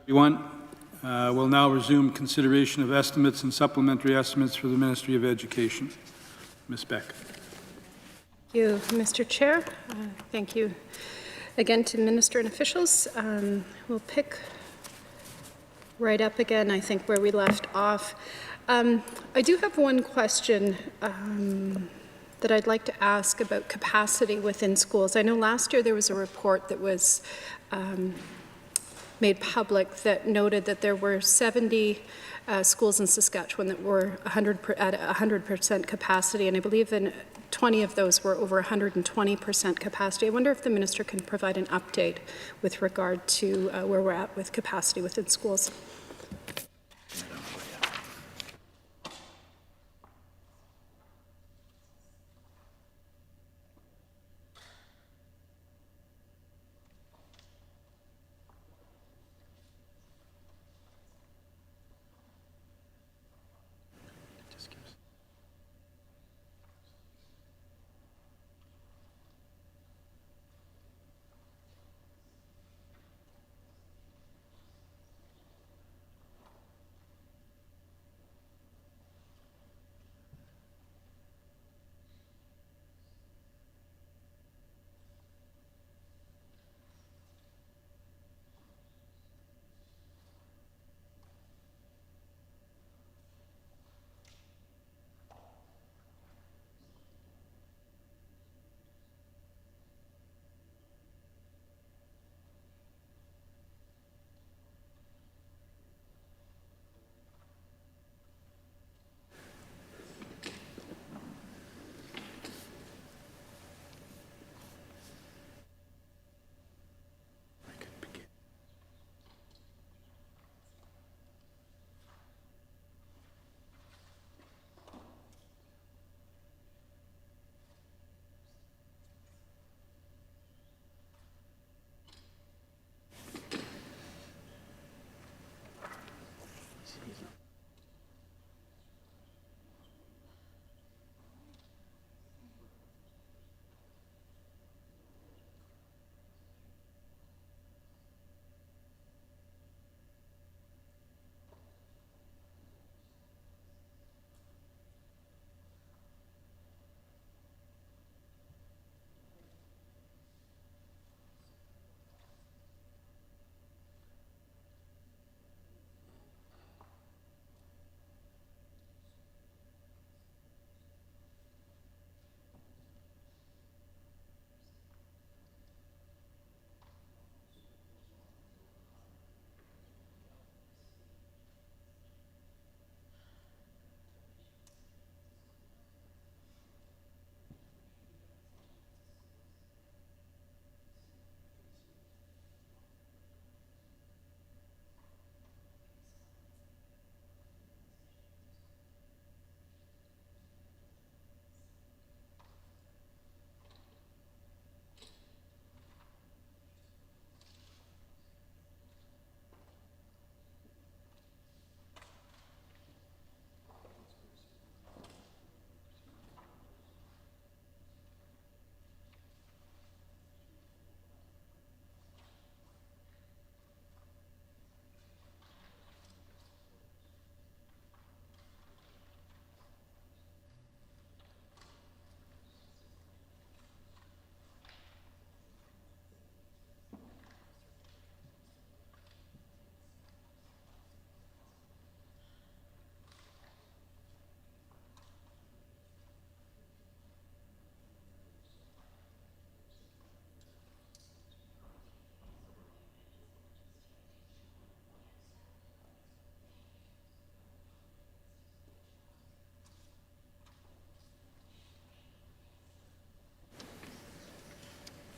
Everyone, we'll now resume consideration of estimates and supplementary estimates for the Ministry of Education. Ms. Beck. Thank you, Mr. Chair. Thank you again to the Minister and officials. We'll pick right up again, I think, where we left off. I do have one question that I'd like to ask about capacity within schools. I know last year there was a report that was made public that noted that there were 70 schools in Saskatchewan that were at 100% capacity, and I believe that 20 of those were over 120% capacity. I wonder if the Minister can provide an update with regard to where we're at with capacity within schools.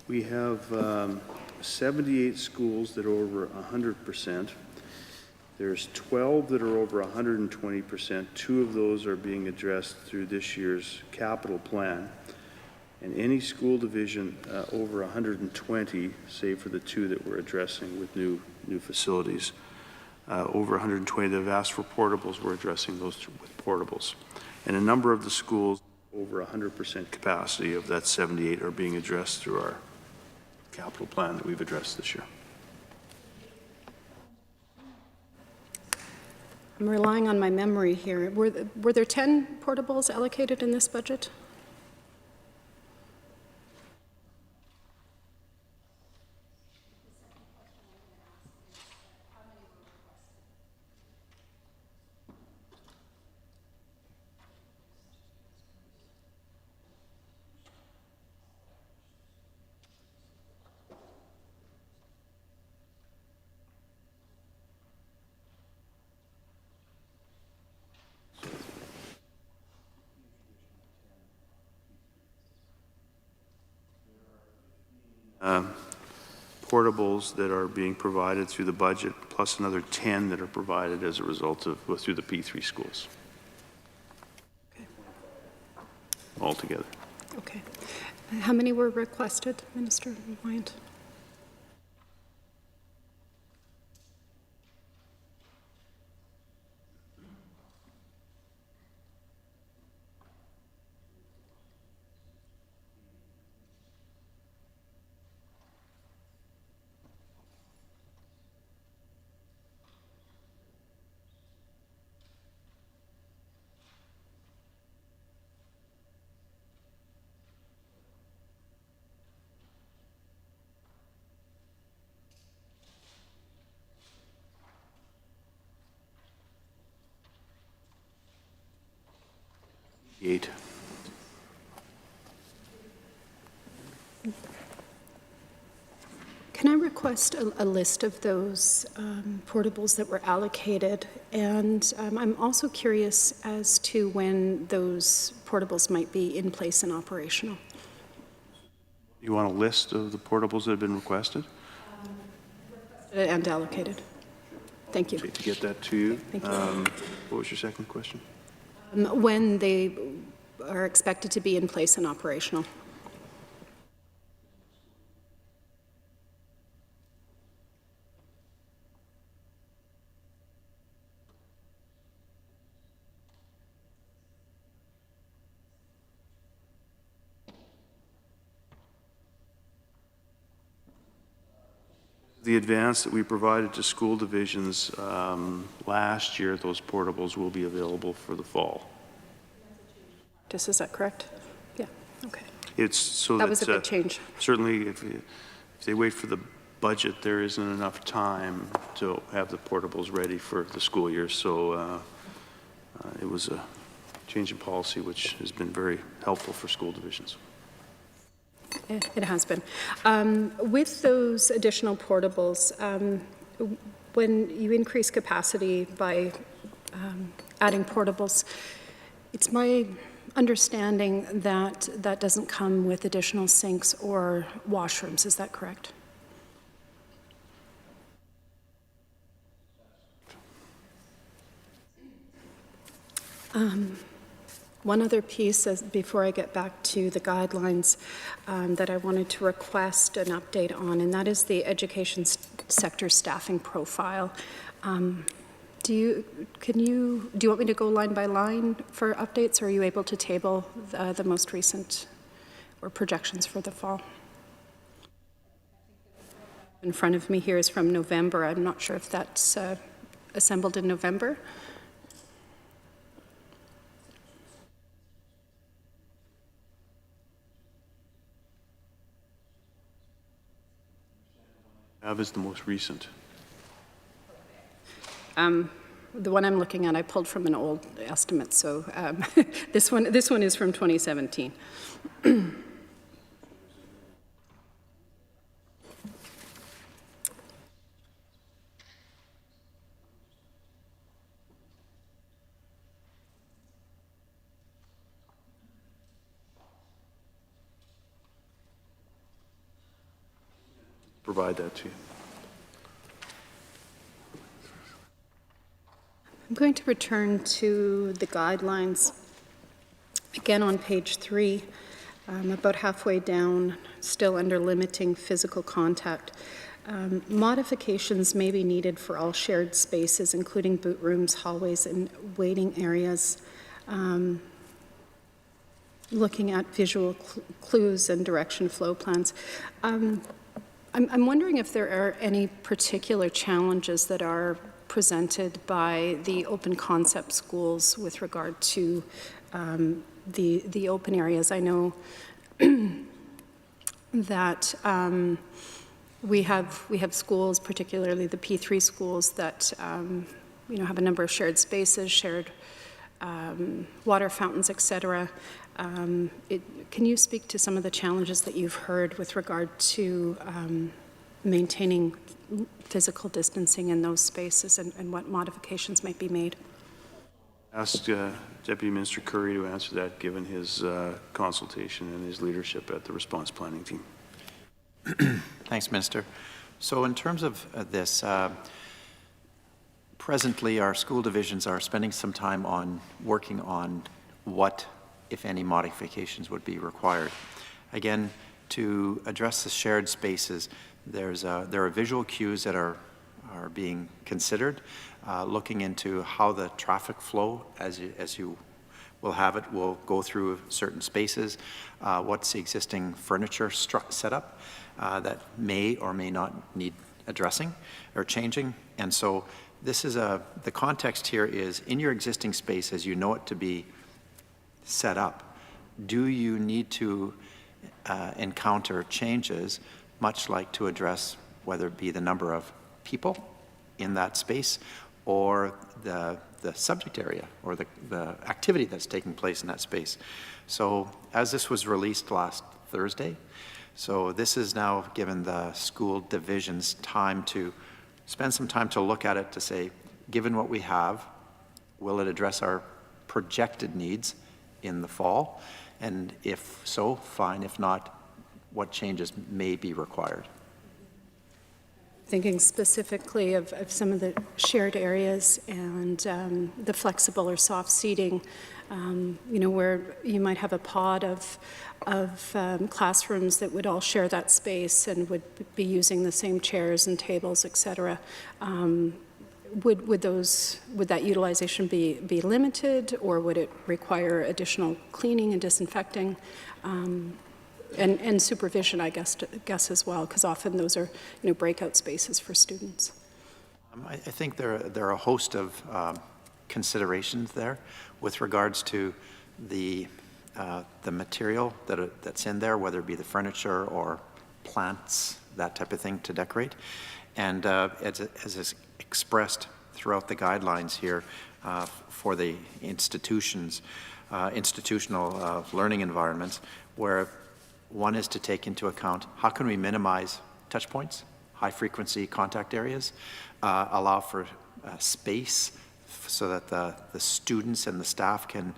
We have 78 schools that are over 100%. There's 12 that are over 120%. 2 of those are being addressed through this year's capital plan. And any school division over 120, save for the 2 that we're addressing with new facilities, over 120 that have asked for portables, we're addressing those with portables. And a number of the schools over 100% capacity of that 78 are being addressed through our capital plan that we've addressed this year. I'm relying on my memory here. Were there 10 portables allocated in this budget? Portables that are being provided through the budget, plus another 10 that are provided as a result of, well, through the P3 schools. Okay. Altogether. Okay. How many were requested, Minister Wyant? Eight. Can I request a list of those portables that were allocated? And I'm also curious as to when those portables might be in place and operational. You want a list of the portables that have been requested? And allocated. Thank you. To get that to you. Thank you. What was your second question? When they are expected to be in place and operational. The advance that we provided to school divisions last year, those portables will be available for the fall. Is that correct? Yeah, okay. It's so That was a big change. Certainly, if they wait for the budget, there isn't enough time to have the portables ready for the school year. So it was a change in policy, which has been very helpful for school divisions. It has been. With those additional portables, when you increase capacity by adding portables, it's my understanding that that doesn't come with additional sinks or washrooms. Is that correct? One other piece, before I get back to the guidelines, that I wanted to request an update on, and that is the education sector staffing profile. Do you want me to go line by line for updates, or are you able to table the most recent or projections for the fall? In front of me here is from November. I'm not sure if that's assembled in November. That is the most recent. The one I'm looking at, I pulled from an old estimate, so this one is from 2017. Provide that to you. I'm going to return to the guidelines. Again, on page 3, about halfway down, still under limiting physical contact. Modifications may be needed for all shared spaces, including boot rooms, hallways, and waiting areas. Looking at visual clues and direction flow plans. I'm wondering if there are any particular challenges that are presented by the open concept schools with regard to the open areas. I know that we have schools, particularly the P3 schools, that have a number of shared spaces, shared water fountains, etc. Can you speak to some of the challenges that you've heard with regard to maintaining physical distancing in those spaces and what modifications might be made? Ask Deputy Minister Curry to answer that, given his consultation and his leadership at the response planning team. Thanks, Minister. So in terms of this, presently our school divisions are spending some time on working on what, if any, modifications would be required. Again, to address the shared spaces, there are visual cues that are being considered, looking into how the traffic flow, as you will have it, will go through certain spaces, what's the existing furniture setup that may or may not need addressing or changing. And so this is the context here is, in your existing space as you know it to be set up, do you need to encounter changes, much like to address whether it be the number of people in that space or the subject area or the activity that's taking place in that space. So as this was released last Thursday, so this is now given the school divisions time to spend some time to look at it to say, given what we have, will it address our projected needs in the fall? And if so, fine. If not, what changes may be required? Thinking specifically of some of the shared areas and the flexible or soft seating, where you might have a pod of classrooms that would all share that space and would be using the same chairs and tables, et cetera. Would that utilization be limited, or would it require additional cleaning and disinfecting? And supervision, I guess as well, because often those are breakout spaces for students. I think there are a host of considerations there with regards to the material that's in there, whether it be the furniture or plants, that type of thing to decorate. And as is expressed throughout the guidelines here for the institutional learning environments, where one is to take into account how can we minimize touch points, high frequency contact areas, allow for space so that the students and the staff can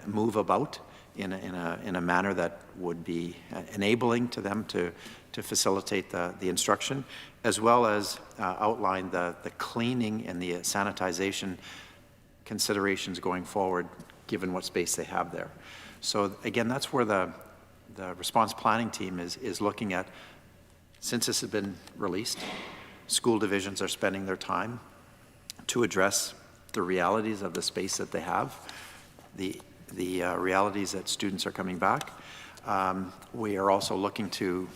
move about in a manner that would be enabling to them to facilitate the instruction, as well as outline the cleaning and the sanitization considerations going forward, given what space they have there. So again, that's where the response planning team is looking at. Since this has been released, school divisions are spending their time to address the realities of the space that they have, the realities that students are coming back. We are also looking to,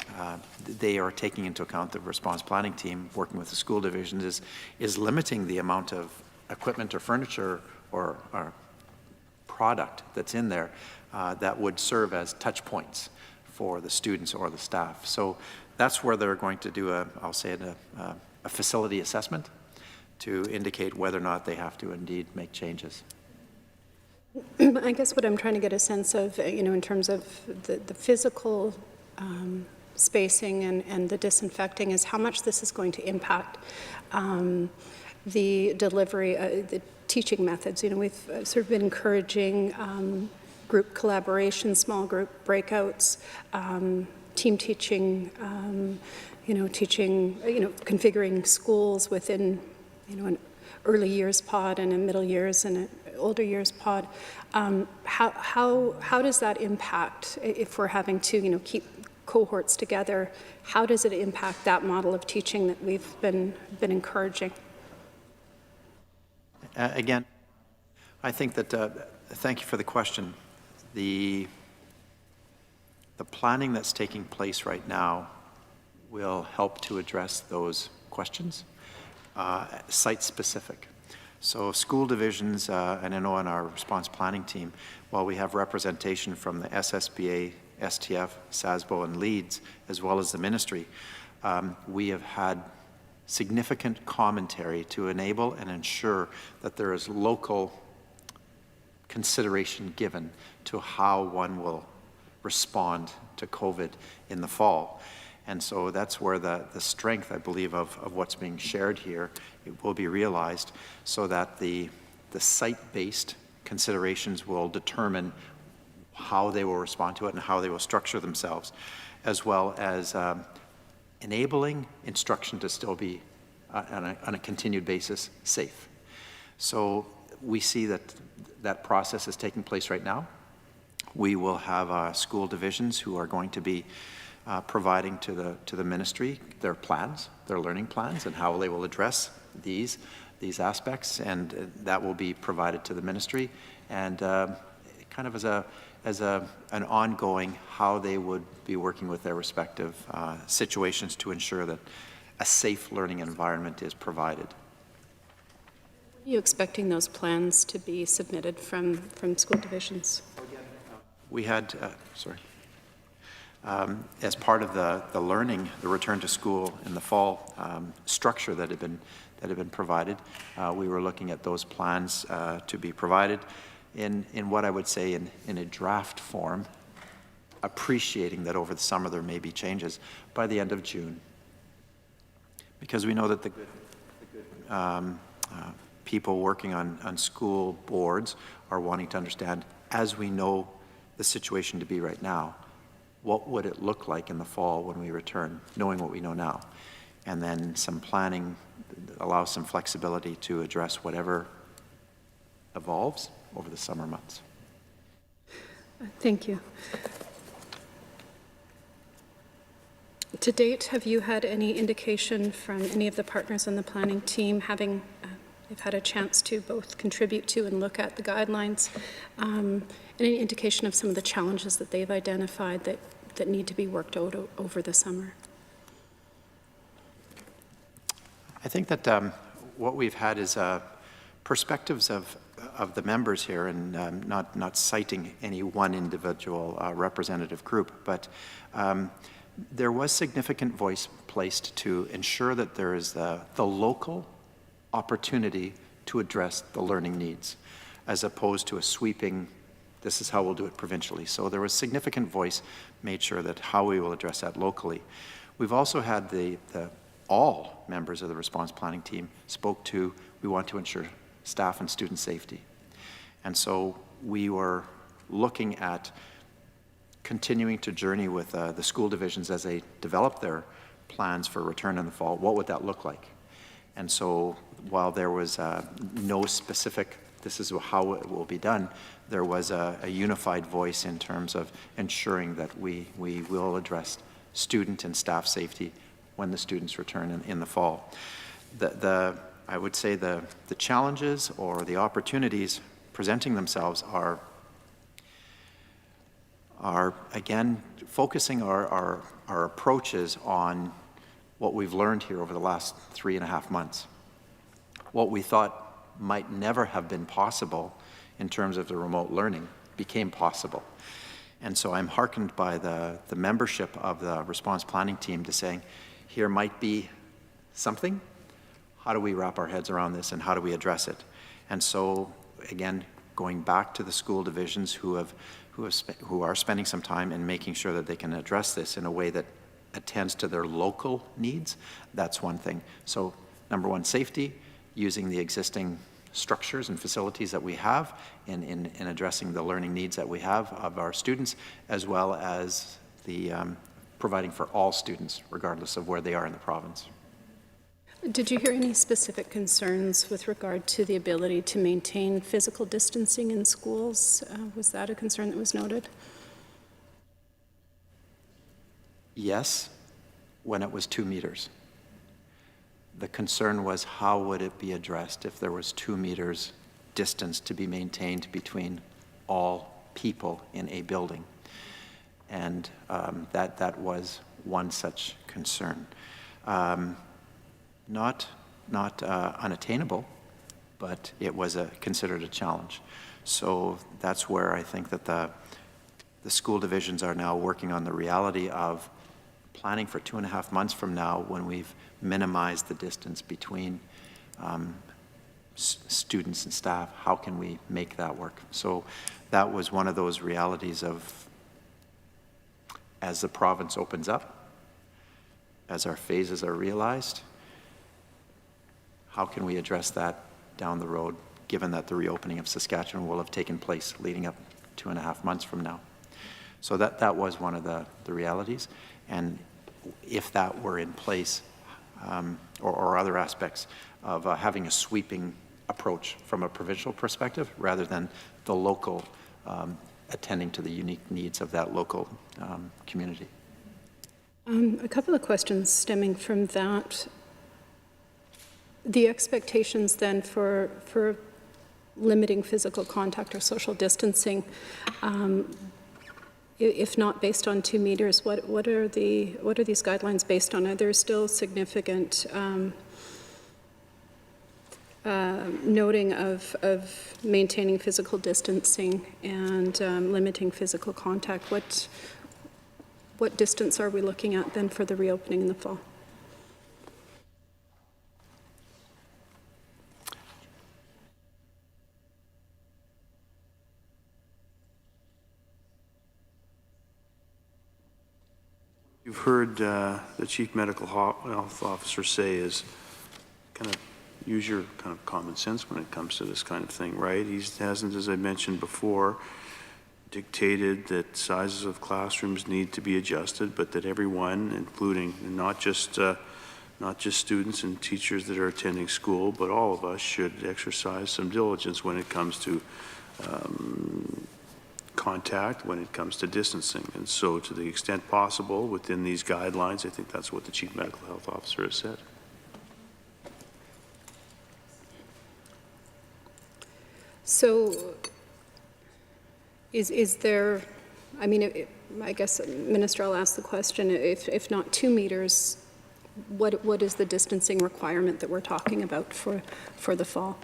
they are taking into account, the response planning team working with the school divisions is limiting the amount of equipment or furniture or product that's in there that would serve as touch points for the students or the staff. So that's where they're going to do I'll say a facility assessment to indicate whether or not they have to indeed make changes. I guess what I'm trying to get a sense of, in terms of the physical spacing and the disinfecting, is how much this is going to impact the delivery, the teaching methods. We've sort of been encouraging group collaboration, small group breakouts, team teaching, configuring schools within, an early years pod and a middle years and an older years pod. How does that impact, if we're having to, keep cohorts together? How does it impact that model of teaching that we've been encouraging? Again, I think that, thank you for the question. The planning that's taking place right now will help to address those questions. site-specific. So school divisions, and I know on our response planning team, while we have representation from the SSBA, STF, SASBO, and LEADS, as well as the ministry, we have had significant commentary to enable and ensure that there is local consideration given to how one will respond to COVID in the fall. And so that's where the strength, I believe, of what's being shared here, it will be realized, so that the site-based considerations will determine how they will respond to it and how they will structure themselves, as well as enabling instruction to still be, on a continued basis, safe. So we see that process is taking place right now. We will have school divisions who are going to be providing to the ministry their plans, their learning plans, and how they will address these aspects, and that will be provided to the ministry, and kind of as an ongoing how they would be working with their respective situations to ensure that a safe learning environment is provided. Are you expecting those plans to be submitted from school divisions? We had, as part of the learning, the return to school in the fall structure that had been provided, we were looking at those plans to be provided in what I would say in a draft form, appreciating that over the summer there may be changes by the end of June. Because we know that the good people working on school boards are wanting to understand, as we know the situation to be right now, what would it look like in the fall when we return, knowing what we know now? And then some planning allows some flexibility to address whatever evolves over the summer months. Thank you. To date, have you had any indication from any of the partners on the planning team, having they've had a chance to both contribute to and look at the guidelines, any indication of some of the challenges that they've identified that need to be worked out over the summer? I think that what we've had is perspectives of the members here, and not citing any one individual representative group, but there was significant voice placed to ensure that there is the local opportunity to address the learning needs, as opposed to a sweeping, this is how we'll do it provincially. So there was significant voice made sure that how we will address that locally. We've also had all members of the response planning team spoke to, we want to ensure staff and student safety. And so we were looking at continuing to journey with the school divisions as they develop their plans for return in the fall. What would that look like? And so while there was no specific, this is how it will be done, there was a unified voice in terms of ensuring that we will address student and staff safety when the students return in the fall. I would say the challenges or the opportunities presenting themselves are again focusing our approaches on what we've learned here over the last 3.5 months. What we thought might never have been possible in terms of the remote learning became possible. And so I'm heartened by the membership of the response planning team to saying, here might be something. How do we wrap our heads around this and how do we address it? And so again, going back to the school divisions who are spending some time in making sure that they can address this in a way that attends to their local needs, that's one thing. So number one, safety, using the existing structures and facilities that we have in addressing the learning needs that we have of our students, as well as the providing for all students, regardless of where they are in the province. Did you hear any specific concerns with regard to the ability to maintain physical distancing in schools? Was that a concern that was noted? Yes, when it was 2 meters. The concern was how would it be addressed if there was 2 meters distance to be maintained between all people in a building. And that was one such concern. Not not unattainable, but it was considered a challenge. So that's where I think that the school divisions are now working on the reality of planning for 2.5 months from now, when we've minimized the distance between students and staff. How can we make that work? So that was one of those realities of, as the province opens up, as our phases are realized, how can we address that down the road, given that the reopening of Saskatchewan will have taken place leading up 2.5 months from now? So that was one of the realities. And if that were in place, or other aspects of having a sweeping approach from a provincial perspective, rather than the local attending to the unique needs of that local community. A couple of questions stemming from that. The expectations then for limiting physical contact or social distancing, if not based on 2 meters, what are these guidelines based on? Are there still significant noting of maintaining physical distancing and limiting physical contact? What distance are we looking at then for the reopening in the fall? You've heard the Chief Medical Health Officer say is kind of use your kind of common sense when it comes to this kind of thing, right? He hasn't, as I mentioned before, dictated that sizes of classrooms need to be adjusted, but that everyone, including not just students and teachers that are attending school, but all of us should exercise some diligence when it comes to contact, when it comes to distancing. And so to the extent possible within these guidelines, I think that's what the Chief Medical Health Officer has said. So is there, I mean, I guess, Minister, I'll ask the question, if not 2 meters, what is the distancing requirement that we're talking about for the fall?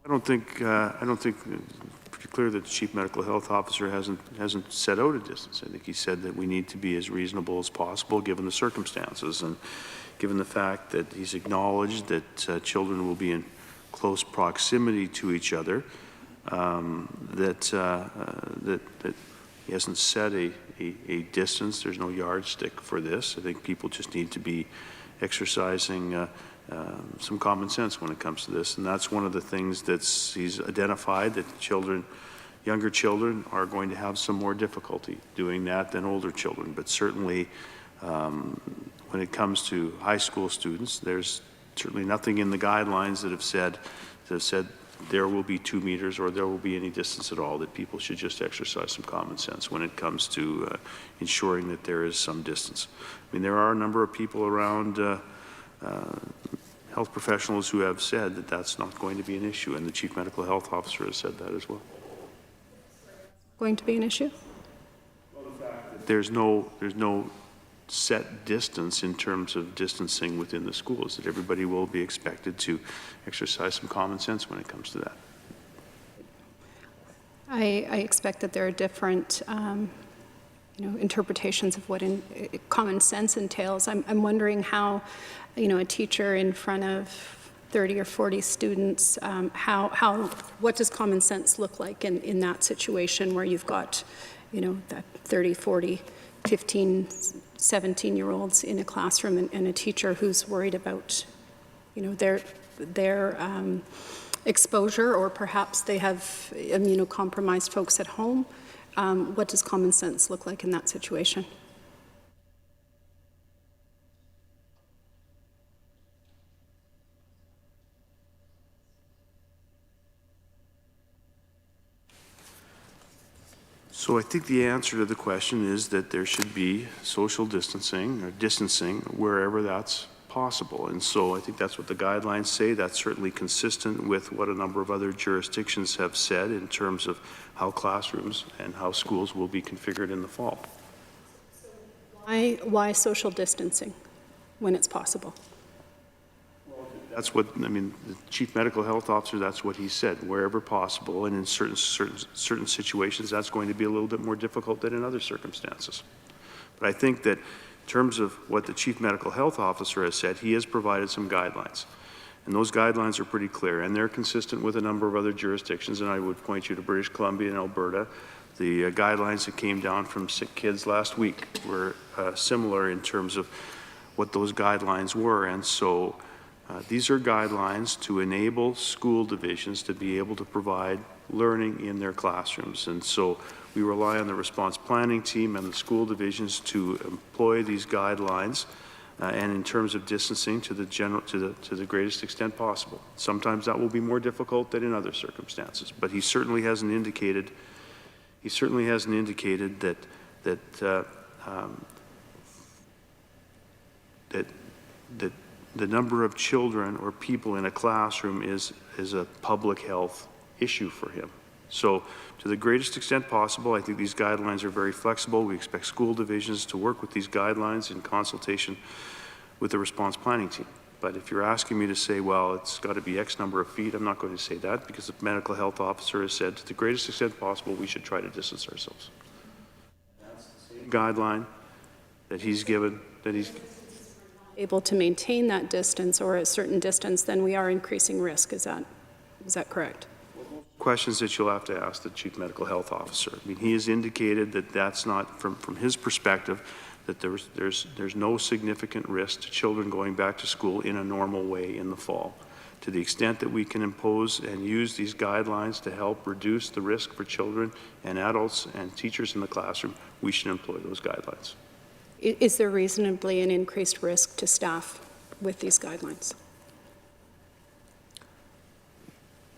I don't think pretty clear that the Chief Medical Health Officer hasn't set out a distance. I think he said that we need to be as reasonable as possible given the circumstances, and given the fact that he's acknowledged that children will be in close proximity to each other, that he hasn't set a distance. There's no yardstick for this. I think people just need to be exercising some common sense when it comes to this, and that's one of the things that he's identified, that younger children are going to have some more difficulty doing that than older children. But certainly when it comes to high school students, there's certainly nothing in the guidelines that have said there will be 2 meters or there will be any distance at all, that people should just exercise some common sense when it comes to ensuring that there is some distance. I mean, there are a number of people around, health professionals, who have said that that's not going to be an issue, and the Chief Medical Health Officer has said that as well. Going to be an issue? There's no set distance in terms of distancing within the schools, that everybody will be expected to exercise some common sense when it comes to that. I expect that there are different interpretations of what common sense entails. I'm wondering how, a teacher in front of 30 or 40 students, what does common sense look like in that situation where you've got, that 30, 40, 15, 17-year-olds in a classroom, and a teacher who's worried about, their exposure, or perhaps they have immunocompromised folks at home. What does common sense look like in that situation? So I think the answer to the question is that there should be social distancing or distancing wherever that's possible. And so I think that's what the guidelines say. That's certainly consistent with what a number of other jurisdictions have said in terms of how classrooms and how schools will be configured in the fall. Why social distancing when it's possible? That's what, I mean, the chief medical health officer, that's what he said, wherever possible, and in certain situations, that's going to be a little bit more difficult than in other circumstances. But I think that in terms of what the chief medical health officer has said, he has provided some guidelines. And those guidelines are pretty clear, and they're consistent with a number of other jurisdictions, and I would point you to British Columbia and Alberta. The guidelines that came down from Sick Kids last week were similar in terms of what those guidelines were, and so these are guidelines to enable school divisions to be able to provide learning in their classrooms. And so we rely on the response planning team and the school divisions to employ these guidelines and in terms of distancing to the greatest extent possible. Sometimes that will be more difficult than in other circumstances, but he certainly hasn't indicated that the number of children or people in a classroom is a public health issue for him. So to the greatest extent possible, I think these guidelines are very flexible. We expect school divisions to work with these guidelines in consultation with the response planning team. But if you're asking me to say, well, it's got to be X number of feet, I'm not going to say that, because the medical health officer has said to the greatest extent possible, we should try to distance ourselves. That's the same guideline that he's given, Able to maintain that distance or a certain distance, then we are increasing risk. Is that correct? Questions that you'll have to ask the chief medical health officer. I mean, he has indicated that that's not, from his perspective, that there's no significant risk to children going back to school in a normal way in the fall. To the extent that we can impose and use these guidelines to help reduce the risk for children and adults and teachers in the classroom, we should employ those guidelines. Is there reasonably an increased risk to staff with these guidelines?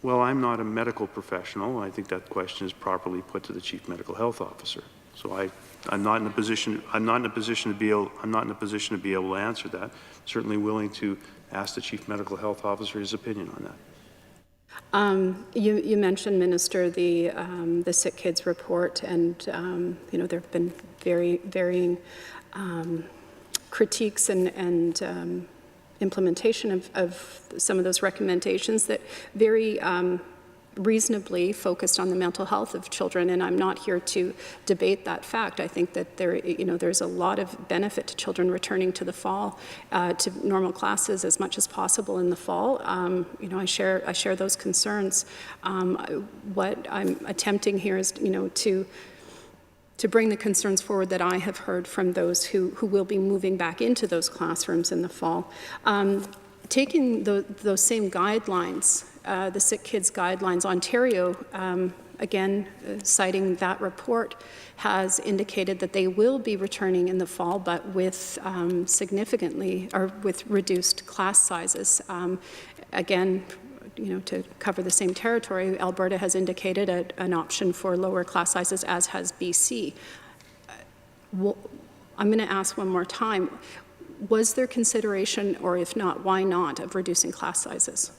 Well, I'm not a medical professional. I think that question is properly put to the chief medical health officer. So I'm not in a position to be able to answer that. Certainly willing to ask the chief medical health officer his opinion on that. You mentioned, Minister, the Sick Kids report, and there have been varying critiques and implementation of some of those recommendations that very reasonably focused on the mental health of children, and I'm not here to debate that fact. I think that there's a lot of benefit to children returning to the fall, to normal classes as much as possible in the fall. I share those concerns. What I'm attempting here is, to bring the concerns forward that I have heard from those who will be moving back into those classrooms in the fall. Taking those same guidelines, the Sick Kids guidelines, Ontario, again, citing that report, has indicated that they will be returning in the fall, but with with reduced class sizes. Again, to cover the same territory, Alberta has indicated an option for lower class sizes, as has BC. I'm going to ask one more time. Was there consideration, or if not, why not, of reducing class sizes?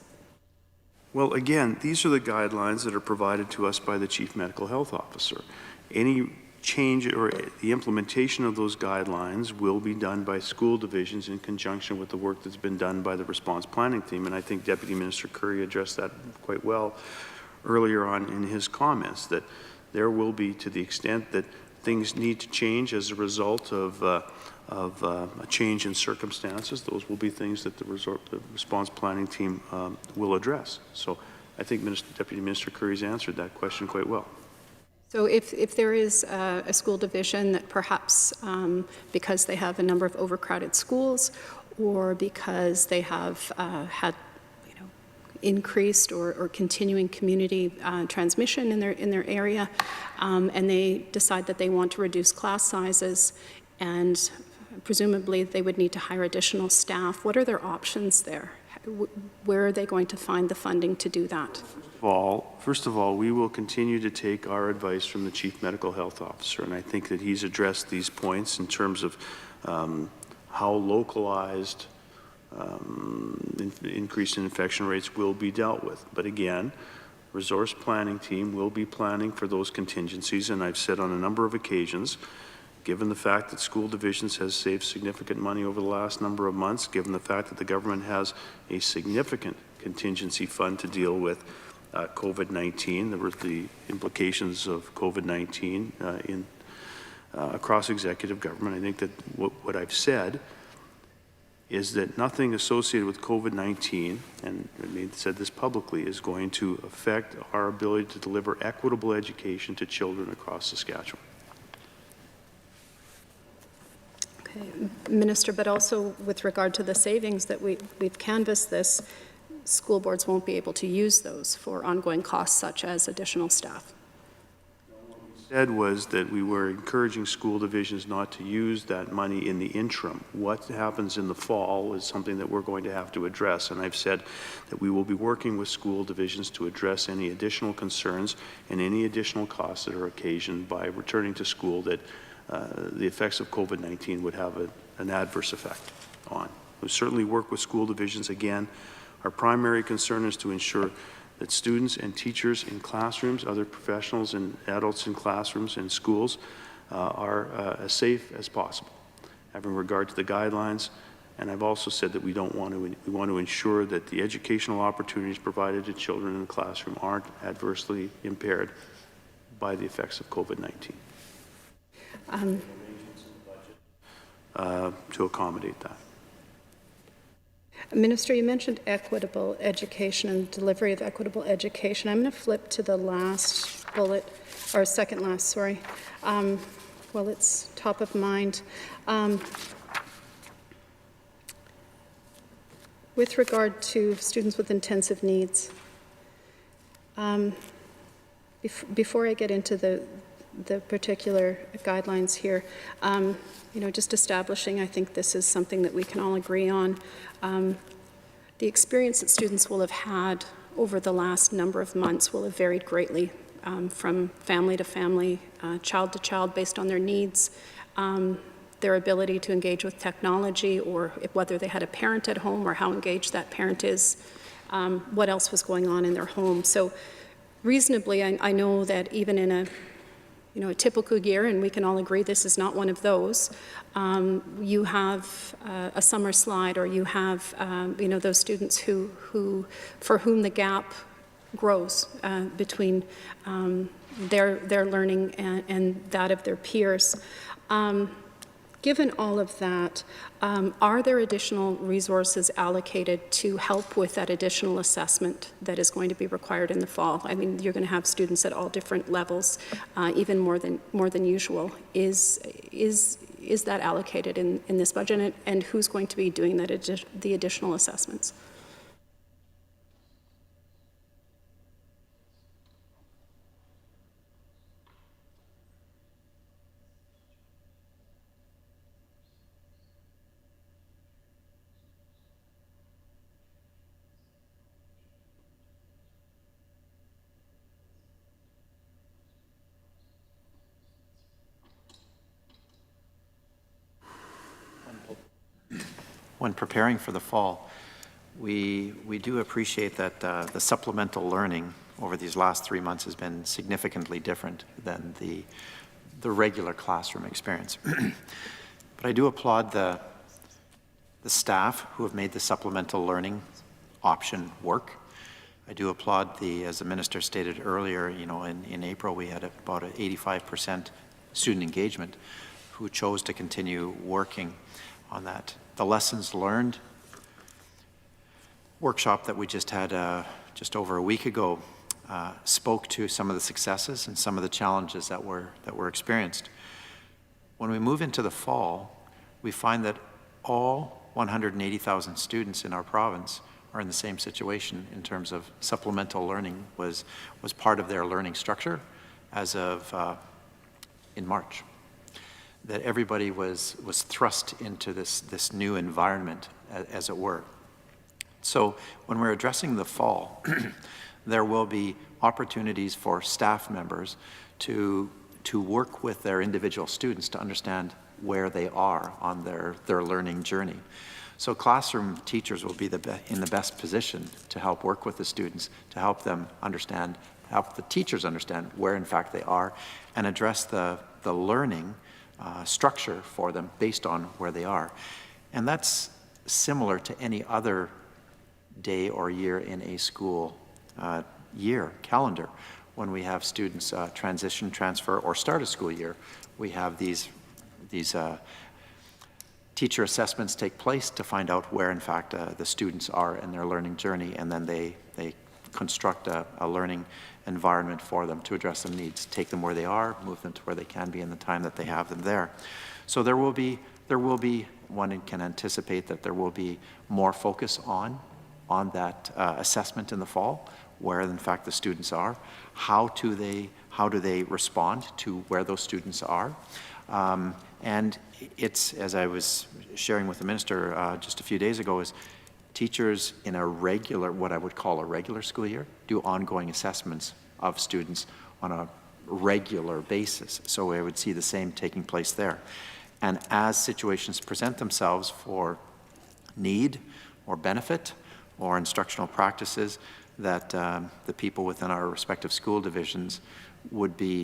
Well, again, these are the guidelines that are provided to us by the chief medical health officer. Any change or the implementation of those guidelines will be done by school divisions in conjunction with the work that's been done by the response planning team, and I think Deputy Minister Curry addressed that quite well earlier on in his comments, that there will be, to the extent that things need to change as a result of a change in circumstances, those will be things that the response planning team will address. So I think Deputy Minister Curry's answered that question quite well. So if there is a school division that perhaps because they have a number of overcrowded schools, or because they have had increased or continuing community transmission in their area, and they decide that they want to reduce class sizes, and presumably they would need to hire additional staff, what are their options there? Where are they going to find the funding to do that? First of all, we will continue to take our advice from the Chief Medical Health Officer, and I think that he's addressed these points in terms of how localized increase in infection rates will be dealt with. But again, resource planning team will be planning for those contingencies, and I've said on a number of occasions, given the fact that school divisions has saved significant money over the last number of months, given the fact that the government has a significant contingency fund to deal with COVID-19, the implications of COVID-19 across executive government. I think that what I've said is that nothing associated with COVID-19, and I said this publicly, is going to affect our ability to deliver equitable education to children across Saskatchewan. Okay, Minister, but also with regard to the savings that we've canvassed this, school boards won't be able to use those for ongoing costs such as additional staff. Said was that we were encouraging school divisions not to use that money in the interim. What happens in the fall is something that we're going to have to address, and I've said that we will be working with school divisions to address any additional concerns and any additional costs that are occasioned by returning to school that the effects of COVID-19 would have an adverse effect on. We'll certainly work with school divisions. Again, our primary concern is to ensure that students and teachers in classrooms, other professionals and adults in classrooms and schools are as safe as possible, having regard to the guidelines. And I've also said that we want to ensure that the educational opportunities provided to children in the classroom aren't adversely impaired by the effects of COVID-19. To accommodate that. Minister, you mentioned equitable education and delivery of equitable education. I'm going to flip to the last bullet, or second last, sorry. Well, it's top of mind. With regard to students with intensive needs, before I get into the particular guidelines here, you know, just establishing, I think this is something that we can all agree on. The experience that students will have had over the last number of months will have varied greatly from family to family, child to child, based on their needs, their ability to engage with technology, or whether they had a parent at home or how engaged that parent is, what else was going on in their home. So reasonably, I know that even in a typical year, and we can all agree this is not one of those, you have a summer slide, or you have those students for whom the gap grows between their learning and that of their peers. Given all of that, are there additional resources allocated to help with that additional assessment that is going to be required in the fall? I mean, you're going to have students at all different levels, even more than usual. Is that allocated in this budget, and who's going to be doing the additional assessments? When preparing for the fall, we do appreciate that the supplemental learning over these last 3 months has been significantly different than the regular classroom experience. But I do applaud the staff who have made the supplemental learning option work. I do applaud as the minister stated earlier, in April we had about 85% student engagement who chose to continue working on that. The lessons learned workshop that we just had just over a week ago spoke to some of the successes and some of the challenges that were experienced. When we move into the fall, we find that all 180,000 students in our province are in the same situation in terms of supplemental learning was part of their learning structure as of in March. That everybody was thrust into this new environment, as it were. So when we're addressing the fall, there will be opportunities for staff members to work with their individual students to understand where they are on their learning journey. So classroom teachers will be in the best position to help work with the students, to help them understand, help the teachers understand where in fact they are, and address the learning structure for them based on where they are. And that's similar to any other day or year in a school calendar. When we have students transition, transfer, or start a school year, we have these teacher assessments take place to find out where, in fact, the students are in their learning journey, and then they construct a learning environment for them to address their needs, take them where they are, move them to where they can be in the time that they have them there. So there will be, one can anticipate that there will be more focus on that assessment in the fall, where in fact the students are, how do they respond to where those students are. And it's, as I was sharing with the minister just a few days ago, is teachers in a regular, what I would call a regular school year, do ongoing assessments of students on a regular basis. So I would see the same taking place there. And as situations present themselves for need or benefit or instructional practices, that the people within our respective school divisions would be